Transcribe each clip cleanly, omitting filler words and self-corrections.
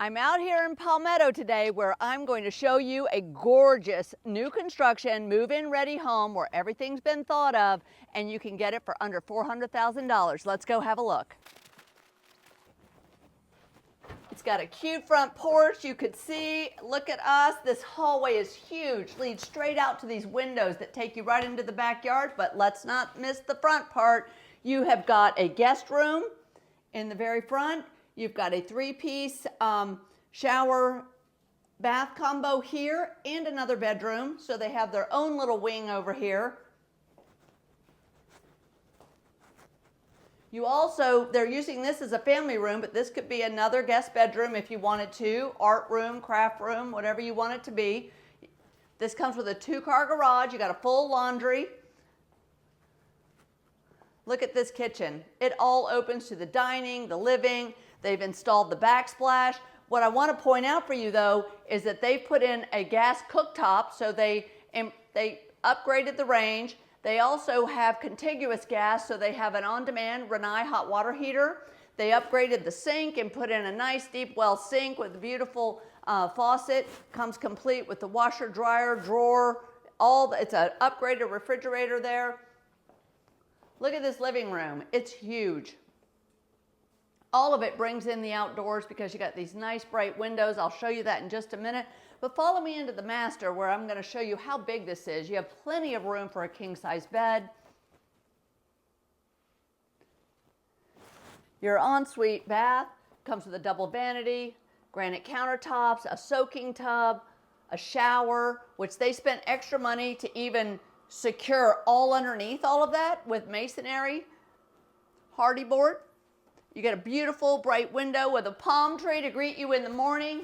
I'm out here in Palmetto today where I'm going to show you a gorgeous new construction, move-in ready home where everything's been thought of and you can get it for under $400,000. Let's go have a look. It's got a cute front porch. You could see, look at us. This hallway is huge, leads straight out to these windows that take you right into the backyard, but let's not miss the front part. You have got a guest room in the very front. You've got a three-piece shower bath combo here and another bedroom. So they have their own little wing over here. You also, they're using this as a family room, but this could be another guest bedroom if you wanted to, art room, craft room, whatever you want it to be. This comes with a 2-car garage. You got a full laundry. Look at this kitchen. It all opens to the dining, the living. They've installed the backsplash. What I want to point out for you though is that they put in a gas cooktop, so they upgraded the range. They also have contiguous gas, so they have an on-demand Rinnai hot water heater. They upgraded the sink and put in a nice deep well sink with a beautiful faucet. Comes complete with the washer, dryer, drawer, it's an upgraded refrigerator there. Look at this living room. It's huge. All of it brings in the outdoors because you got these nice bright windows. I'll show you that in just a minute. But follow me into the master where I'm going to show you how big this is. You have plenty of room for a king-size bed. Your ensuite bath comes with a double vanity, granite countertops, a soaking tub, a shower, which they spent extra money to even secure all underneath all of that with masonry, Hardi Board. You get a beautiful bright window with a palm tree to greet you in the morning.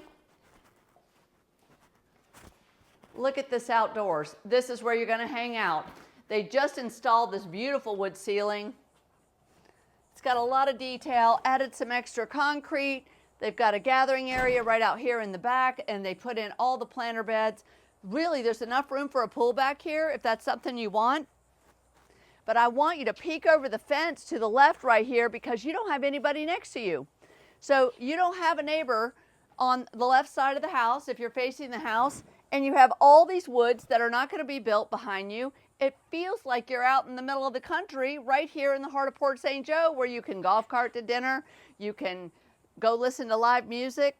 Look at this outdoors. This is where you're going to hang out. They just installed this beautiful wood ceiling. It's got a lot of detail, added some extra concrete. They've got a gathering area right out here in the back, and they put in all the planter beds. Really, there's enough room for a pool back here if that's something you want. But I want you to peek over the fence to the left right here because you don't have anybody next to you. So you don't have a neighbor on the left side of the house if you're facing the house, and you have all these woods that are not going to be built behind you. It feels like you're out in the middle of the country right here in the heart of Port St. Joe where you can golf cart to dinner, you can go listen to live music.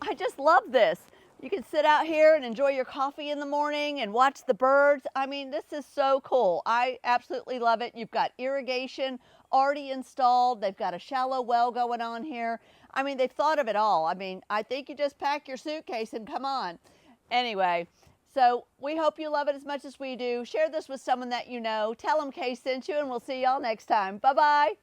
I just love this. You can sit out here and enjoy your coffee in the morning and watch the birds. I mean, this is so cool. I absolutely love it. You've got irrigation already installed. They've got a shallow well going on here. I mean, they've thought of it all. I mean, I think you just pack your suitcase and come on. Anyway, so we hope you love it as much as we do. Share this with someone that you know. Tell them Kay sent you, and we'll see y'all next time. Bye-bye.